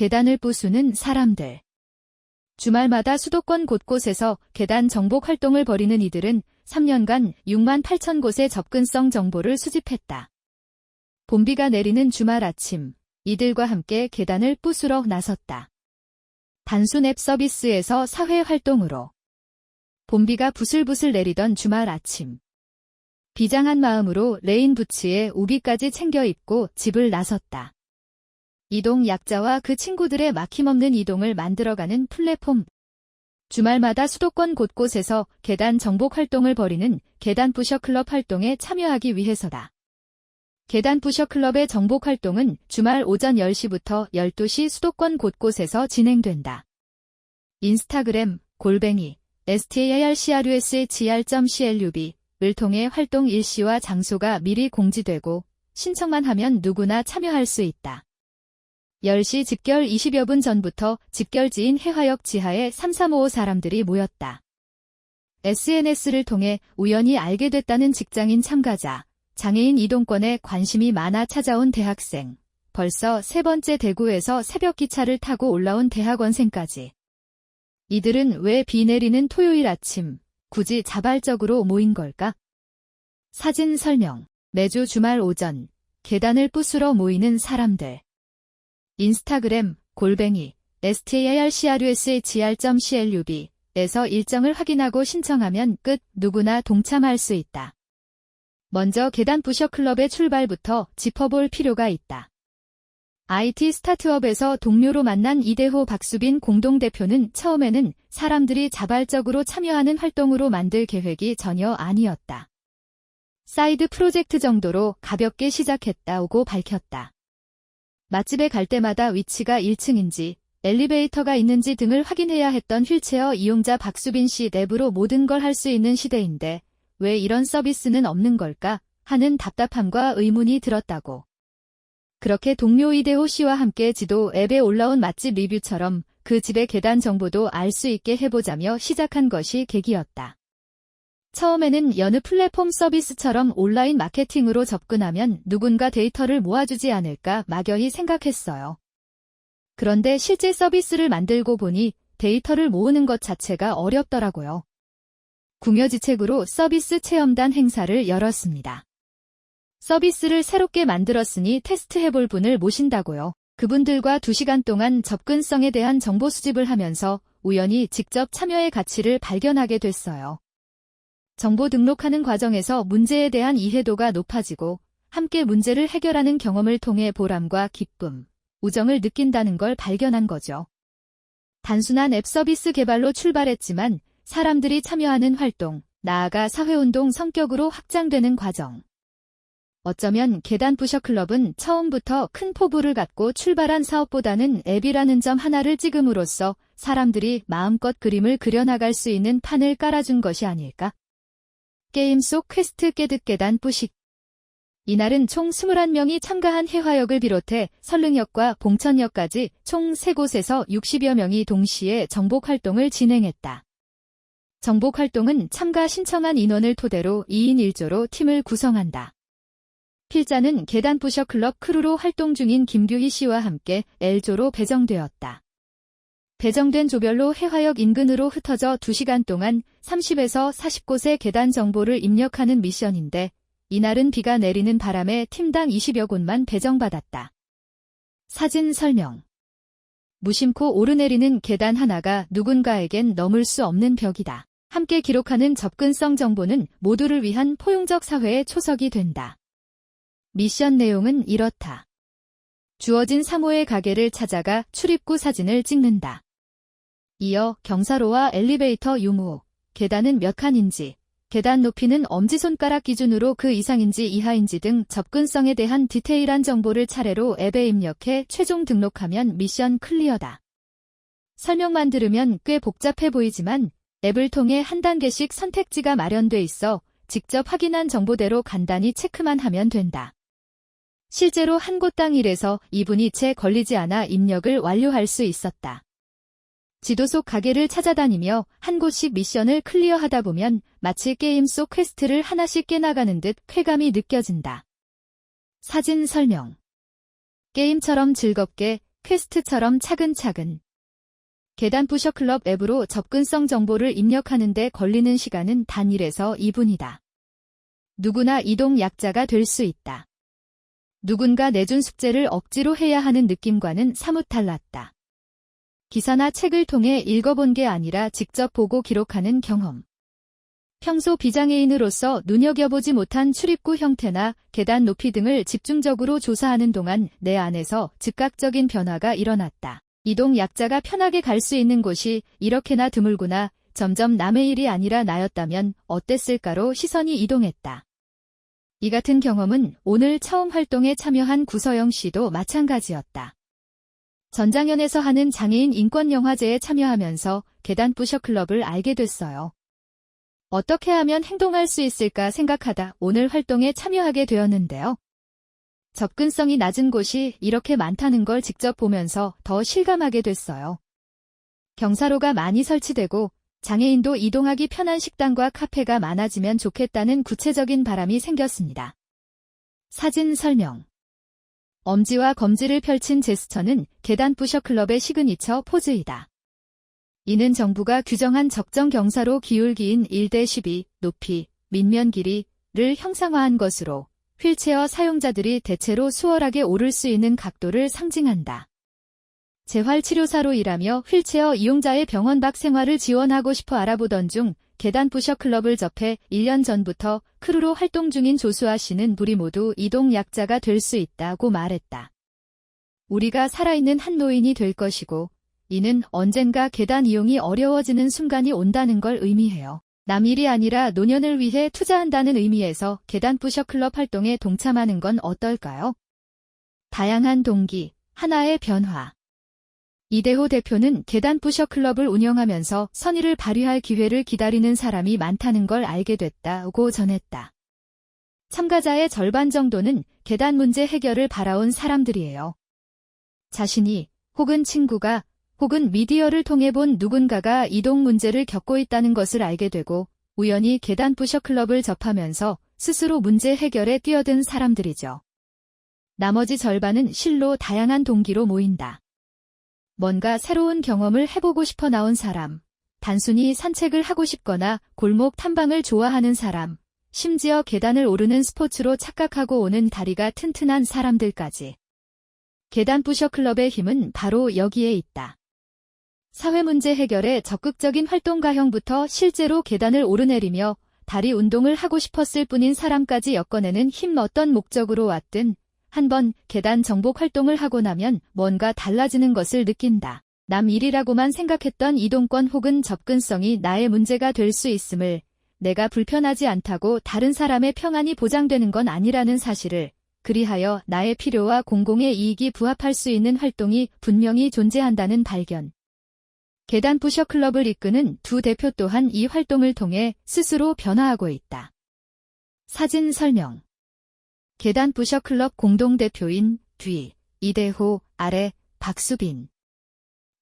계단을 부수는 사람들. 주말마다 수도권 곳곳에서 계단 정복 활동을 벌이는 이들은 3년간 6만 8천 곳의 접근성 정보를 수집했다. 봄비가 내리는 주말 아침, 이들과 함께 계단을 부수러 나섰다. 단순 앱 서비스에서 사회 활동으로. 봄비가 부슬부슬 내리던 주말 아침. 비장한 마음으로 레인부츠에 우비까지 챙겨 입고 집을 나섰다. 이동 약자와 그 친구들의 막힘없는 이동을 만들어가는 플랫폼. 주말마다 수도권 곳곳에서 계단 정복 활동을 벌이는 계단 부셔클럽 활동에 참여하기 위해서다. 계단 부셔클럽의 정복 활동은 주말 오전 10시부터 12시 수도권 곳곳에서 진행된다. 인스타그램 @starcrushr.club을 통해 활동 일시와 장소가 미리 공지되고 신청만 하면 누구나 참여할 수 있다. 10시 집결 20여 분 전부터 집결지인 해화역 지하에 3355 사람들이 모였다. SNS를 통해 우연히 알게 됐다는 직장인 참가자, 장애인 이동권에 관심이 많아 찾아온 대학생, 벌써 세 번째 대구에서 새벽 기차를 타고 올라온 대학원생까지. 이들은 왜 비 내리는 토요일 아침, 굳이 자발적으로 모인 걸까? 사진 설명. 매주 주말 오전, 계단을 부수러 모이는 사람들. 인스타그램 @starcrushr.club에서 일정을 확인하고 신청하면 끝. 누구나 동참할 수 있다. 먼저 계단 부셔클럽의 출발부터 짚어볼 필요가 있다. IT 스타트업에서 동료로 만난 이대호 박수빈 공동대표는 처음에는 사람들이 자발적으로 참여하는 활동으로 만들 계획이 전혀 아니었다. 사이드 프로젝트 정도로 가볍게 시작했다고 밝혔다. 맛집에 갈 때마다 위치가 1층인지 엘리베이터가 있는지 등을 확인해야 했던 휠체어 이용자 박수빈 씨 랩으로 모든 걸 할 수 있는 시대인데 왜 이런 서비스는 없는 걸까 하는 답답함과 의문이 들었다고. 그렇게 동료 이대호 씨와 함께 지도 앱에 올라온 맛집 리뷰처럼 그 집의 계단 정보도 알 수 있게 해보자며 시작한 것이 계기였다. 처음에는 여느 플랫폼 서비스처럼 온라인 마케팅으로 접근하면 누군가 데이터를 모아주지 않을까 막연히 생각했어요. 그런데 실제 서비스를 만들고 보니 데이터를 모으는 것 자체가 어렵더라고요. 궁여지책으로 서비스 체험단 행사를 열었습니다. 서비스를 새롭게 만들었으니 테스트해볼 분을 모신다고요. 그분들과 2시간 동안 접근성에 대한 정보 수집을 하면서 우연히 직접 참여의 가치를 발견하게 됐어요. 정보 등록하는 과정에서 문제에 대한 이해도가 높아지고 함께 문제를 해결하는 경험을 통해 보람과 기쁨, 우정을 느낀다는 걸 발견한 거죠. 단순한 앱 서비스 개발로 출발했지만 사람들이 참여하는 활동, 나아가 사회운동 성격으로 확장되는 과정. 어쩌면 계단 부셔클럽은 처음부터 큰 포부를 갖고 출발한 사업보다는 앱이라는 점 하나를 찍음으로써 사람들이 마음껏 그림을 그려나갈 수 있는 판을 깔아준 것이 아닐까? 게임 속 퀘스트 깨듯 계단 부식. 이날은 총 21명이 참가한 해화역을 비롯해 설릉역과 봉천역까지 총 3곳에서 60여 명이 동시에 정복 활동을 진행했다. 정복 활동은 참가 신청한 인원을 토대로 2인 1조로 팀을 구성한다. 필자는 계단 부셔클럽 크루로 활동 중인 김규희 씨와 함께 L조로 배정되었다. 배정된 조별로 해화역 인근으로 흩어져 2시간 동안 30에서 40곳의 계단 정보를 입력하는 미션인데 이날은 비가 내리는 바람에 팀당 20여 곳만 배정받았다. 사진 설명. 무심코 오르내리는 계단 하나가 누군가에겐 넘을 수 없는 벽이다. 함께 기록하는 접근성 정보는 모두를 위한 포용적 사회의 초석이 된다. 미션 내용은 이렇다. 주어진 3호의 가게를 찾아가 출입구 사진을 찍는다. 이어 경사로와 엘리베이터 유무, 계단은 몇 칸인지, 계단 높이는 엄지손가락 기준으로 그 이상인지 이하인지 등 접근성에 대한 디테일한 정보를 차례로 앱에 입력해 최종 등록하면 미션 클리어다. 설명만 들으면 꽤 복잡해 보이지만 앱을 통해 한 단계씩 선택지가 마련돼 있어 직접 확인한 정보대로 간단히 체크만 하면 된다. 실제로 한 곳당 1에서 2분이 채 걸리지 않아 입력을 완료할 수 있었다. 지도 속 가게를 찾아다니며 한 곳씩 미션을 클리어하다 보면 마치 게임 속 퀘스트를 하나씩 깨나가는 듯 쾌감이 느껴진다. 사진 설명. 게임처럼 즐겁게 퀘스트처럼 차근차근. 계단 푸셔클럽 앱으로 접근성 정보를 입력하는 데 걸리는 시간은 단 1에서 2분이다. 누구나 이동 약자가 될 수 있다. 누군가 내준 숙제를 억지로 해야 하는 느낌과는 사뭇 달랐다. 기사나 책을 통해 읽어본 게 아니라 직접 보고 기록하는 경험. 평소 비장애인으로서 눈여겨보지 못한 출입구 형태나 계단 높이 등을 집중적으로 조사하는 동안 내 안에서 즉각적인 변화가 일어났다. 이동 약자가 편하게 갈 수 있는 곳이 이렇게나 드물구나. 점점 남의 일이 아니라 나였다면 어땠을까로 시선이 이동했다. 이 같은 경험은 오늘 처음 활동에 참여한 구서영 씨도 마찬가지였다. 전장현에서 하는 장애인 인권영화제에 참여하면서 계단 푸셔클럽을 알게 됐어요. 어떻게 하면 행동할 수 있을까 생각하다 오늘 활동에 참여하게 되었는데요. 접근성이 낮은 곳이 이렇게 많다는 걸 직접 보면서 더 실감하게 됐어요. 경사로가 많이 설치되고 장애인도 이동하기 편한 식당과 카페가 많아지면 좋겠다는 구체적인 바람이 생겼습니다. 사진 설명. 엄지와 검지를 펼친 제스처는 계단 푸셔클럽의 시그니처 포즈이다. 이는 정부가 규정한 적정 경사로 기울기인 1:12 높이, 밑면 길이를 형상화한 것으로 휠체어 사용자들이 대체로 수월하게 오를 수 있는 각도를 상징한다. 재활치료사로 일하며 휠체어 이용자의 병원 밖 생활을 지원하고 싶어 알아보던 중 계단 푸셔클럽을 접해 1년 전부터 크루로 활동 중인 조수아 씨는 우리 모두 이동 약자가 될 수 있다고 말했다. 우리가 살아있는 한 노인이 될 것이고 이는 언젠가 계단 이용이 어려워지는 순간이 온다는 걸 의미해요. 남 일이 아니라 노년을 위해 투자한다는 의미에서 계단 푸셔클럽 활동에 동참하는 건 어떨까요? 다양한 동기, 하나의 변화. 이대호 대표는 계단 푸셔클럽을 운영하면서 선의를 발휘할 기회를 기다리는 사람이 많다는 걸 알게 됐다고 전했다. 참가자의 절반 정도는 계단 문제 해결을 바라온 사람들이에요. 자신이 혹은 친구가 혹은 미디어를 통해 본 누군가가 이동 문제를 겪고 있다는 것을 알게 되고 우연히 계단 푸셔클럽을 접하면서 스스로 문제 해결에 뛰어든 사람들이죠. 나머지 절반은 실로 다양한 동기로 모인다. 뭔가 새로운 경험을 해보고 싶어 나온 사람, 단순히 산책을 하고 싶거나 골목 탐방을 좋아하는 사람, 심지어 계단을 오르는 스포츠로 착각하고 오는 다리가 튼튼한 사람들까지. 계단 푸셔클럽의 힘은 바로 여기에 있다. 사회문제 해결에 적극적인 활동가형부터 실제로 계단을 오르내리며 다리 운동을 하고 싶었을 뿐인 사람까지 엮어내는 힘 어떤 목적으로 왔든 한번 계단 정복 활동을 하고 나면 뭔가 달라지는 것을 느낀다. 남 일이라고만 생각했던 이동권 혹은 접근성이 나의 문제가 될 수 있음을 내가 불편하지 않다고 다른 사람의 평안이 보장되는 건 아니라는 사실을 그리하여 나의 필요와 공공의 이익이 부합할 수 있는 활동이 분명히 존재한다는 발견. 계단 푸셔클럽을 이끄는 두 대표 또한 이 활동을 통해 스스로 변화하고 있다. 사진 설명. 계단 푸셔클럽 공동대표인 뒤, 이대호, 아래, 박수빈.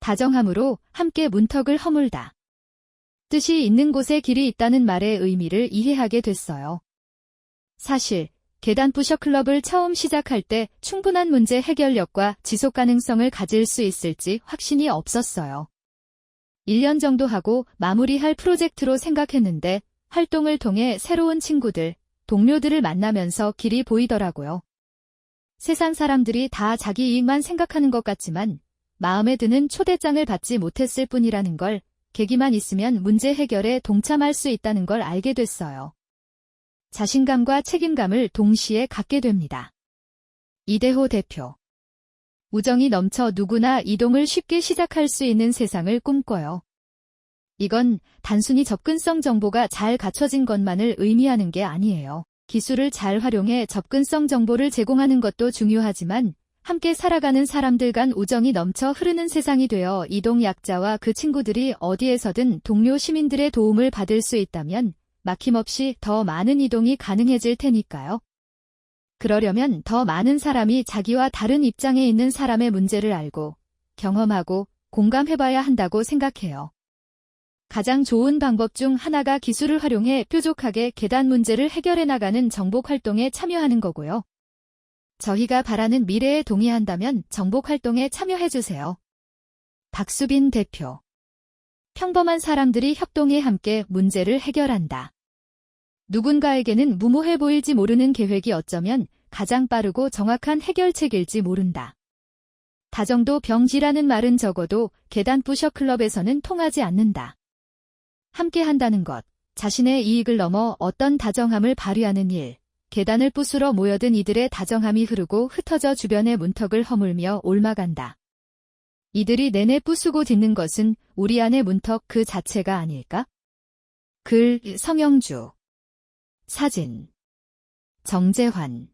다정함으로 함께 문턱을 허물다. 뜻이 있는 곳에 길이 있다는 말의 의미를 이해하게 됐어요. 사실 계단 푸셔클럽을 처음 시작할 때 충분한 문제 해결력과 지속 가능성을 가질 수 있을지 확신이 없었어요. 1년 정도 하고 마무리할 프로젝트로 생각했는데 활동을 통해 새로운 친구들, 동료들을 만나면서 길이 보이더라고요. 세상 사람들이 다 자기 이익만 생각하는 것 같지만 마음에 드는 초대장을 받지 못했을 뿐이라는 걸 계기만 있으면 문제 해결에 동참할 수 있다는 걸 알게 됐어요. 자신감과 책임감을 동시에 갖게 됩니다. 이대호 대표. 우정이 넘쳐 누구나 이동을 쉽게 시작할 수 있는 세상을 꿈꿔요. 이건 단순히 접근성 정보가 잘 갖춰진 것만을 의미하는 게 아니에요. 기술을 잘 활용해 접근성 정보를 제공하는 것도 중요하지만 함께 살아가는 사람들 간 우정이 넘쳐 흐르는 세상이 되어 이동 약자와 그 친구들이 어디에서든 동료 시민들의 도움을 받을 수 있다면 막힘없이 더 많은 이동이 가능해질 테니까요. 그러려면 더 많은 사람이 자기와 다른 입장에 있는 사람의 문제를 알고 경험하고 공감해봐야 한다고 생각해요. 가장 좋은 방법 중 하나가 기술을 활용해 뾰족하게 계단 문제를 해결해 나가는 정복 활동에 참여하는 거고요. 저희가 바라는 미래에 동의한다면 정복활동에 참여해주세요. 박수빈 대표. 평범한 사람들이 협동해 함께 문제를 해결한다. 누군가에게는 무모해 보일지 모르는 계획이 어쩌면 가장 빠르고 정확한 해결책일지 모른다. 다정도 병지라는 말은 적어도 계단 부셔클럽에서는 통하지 않는다. 함께 한다는 것, 자신의 이익을 넘어 어떤 다정함을 발휘하는 일, 계단을 부수러 모여든 이들의 다정함이 흐르고 흩어져 주변의 문턱을 허물며 옮아간다. 이들이 내내 부수고 딛는 것은 우리 안의 문턱 그 자체가 아닐까? 글, 성영주. 사진, 정재환.